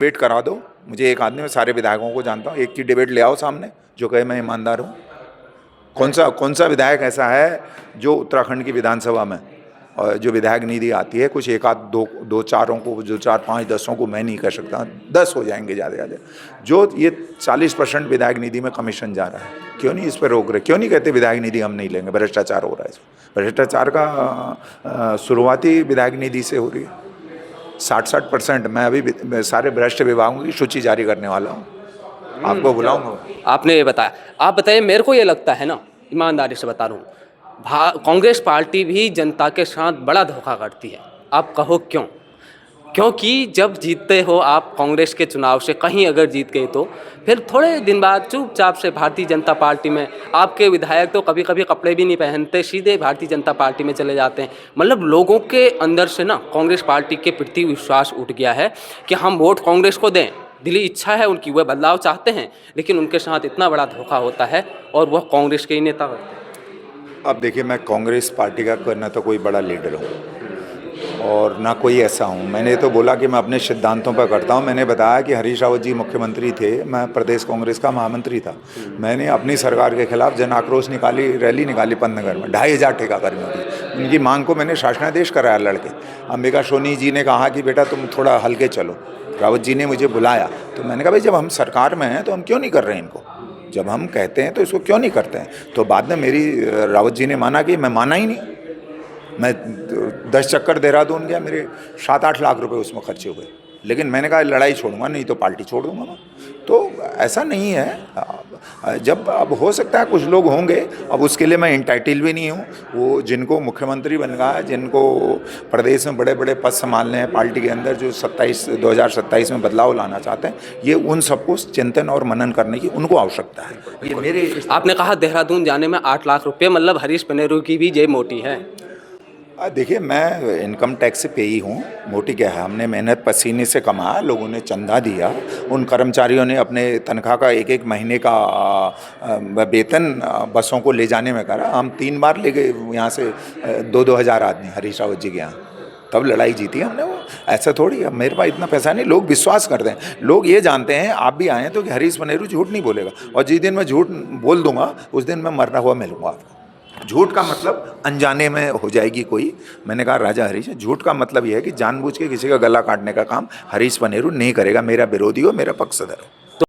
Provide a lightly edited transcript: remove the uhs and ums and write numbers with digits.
Debate करा दो। मुझे एक आदमी, मैं सारे विधायकों को जानता हूँ, एक की डिबेट ले आओ सामने जो कहे मैं ईमानदार हूँ। कौन सा विधायक ऐसा है जो उत्तराखंड की विधानसभा में और जो विधायक निधि आती है, कुछ एक आध दो चारों को, जो 4 5 10 को मैं नहीं कर सकता, 10 हो जाएंगे ज़्यादा ज़्यादा, जो ये 40% विधायक निधि में कमीशन जा रहा है, क्यों नहीं इस पर रोक रहे? क्यों नहीं कहते विधायक निधि हम नहीं लेंगे, भ्रष्टाचार हो रहा है इसमें? भ्रष्टाचार का शुरुआती विधायक निधि से हो रही है। 60% मैं अभी सारे भ्रष्ट विभागों की सूची जारी करने वाला हूँ, आपको बुलाऊंगा। आपने ये बताया, आप बताइए। मेरे को ये लगता है ना, ईमानदारी से बता रहा हूँ, कांग्रेस पार्टी भी जनता के साथ बड़ा धोखा करती है। आप कहो क्यों? क्योंकि जब जीतते हो आप कांग्रेस के चुनाव से, कहीं अगर जीत गए तो फिर थोड़े दिन बाद चुपचाप से भारतीय जनता पार्टी में आपके विधायक तो कभी कभी कपड़े भी नहीं पहनते, सीधे भारतीय जनता पार्टी में चले जाते हैं। मतलब लोगों के अंदर से ना कांग्रेस पार्टी के प्रति विश्वास उठ गया है कि हम वोट कांग्रेस को दें। दिली इच्छा है उनकी, वह बदलाव चाहते हैं, लेकिन उनके साथ इतना बड़ा धोखा होता है और वह कांग्रेस के ही नेता होते हैं। अब देखिए, मैं कांग्रेस पार्टी का ना तो कोई बड़ा लीडर हूँ और ना कोई ऐसा हूँ। मैंने तो बोला कि मैं अपने सिद्धांतों पर करता हूँ। मैंने बताया कि हरीश रावत जी मुख्यमंत्री थे, मैं प्रदेश कांग्रेस का महामंत्री था। मैंने अपनी सरकार के खिलाफ जन आक्रोश निकाली, रैली निकाली पंतनगर में, 2500 ठेका कर्मियों की। उनकी मांग को मैंने शासनादेश कराया लड़के। अंबिका सोनी जी ने कहा कि बेटा तुम थोड़ा हल्के चलो। रावत जी ने मुझे बुलाया तो मैंने कहा भाई जब हम सरकार में हैं तो हम क्यों नहीं कर रहे हैं इनको? जब हम कहते हैं तो इसको क्यों नहीं करते हैं? तो बाद में मेरी रावत जी ने माना कि मैं माना ही नहीं। मैं 10 चक्कर देहरादून गया, मेरे 7-8 लाख रुपए उसमें खर्चे हुए, लेकिन मैंने कहा लड़ाई छोड़ूंगा नहीं तो पार्टी छोड़ दूंगा मैं। तो ऐसा नहीं है। जब अब हो सकता है कुछ लोग होंगे, अब उसके लिए मैं इंटाइटल भी नहीं हूँ। वो जिनको मुख्यमंत्री बन गया है, जिनको प्रदेश में बड़े बड़े पद संभालने हैं पार्टी के अंदर, जो 2027 में बदलाव लाना चाहते हैं, ये उन सबको चिंतन और मनन करने की उनको आवश्यकता है। ये मेरे आपने कहा देहरादून जाने में 8 लाख रुपये, मतलब हरीश पनेरू की भी जेब मोटी है। देखिए, मैं इनकम टैक्स से पे ही हूँ। मोटी क्या है, हमने मेहनत पसीने से कमाया, लोगों ने चंदा दिया, उन कर्मचारियों ने अपने तनख्वाह का एक एक महीने का वेतन बसों को ले जाने में करा। हम 3 बार ले गए यहाँ से 2-2 हज़ार आदमी हरीश रावत जी के यहाँ, तब लड़ाई जीती हमने। वो ऐसा थोड़ी, अब मेरे पास इतना पैसा नहीं। लोग विश्वास करते हैं, लोग ये जानते हैं, आप भी आए हैं तो कि हरीश पनेरू झूठ नहीं बोलेगा, और जिस दिन मैं झूठ बोल दूंगा उस दिन मैं मरना हुआ मिलूंगा आपको। झूठ का मतलब अनजाने में हो जाएगी कोई। मैंने कहा राजा हरीश, झूठ का मतलब यह है कि जानबूझ के किसी का गला काटने का काम हरीश पनेरू नहीं करेगा, मेरा विरोधी हो, मेरा पक्षधर हो।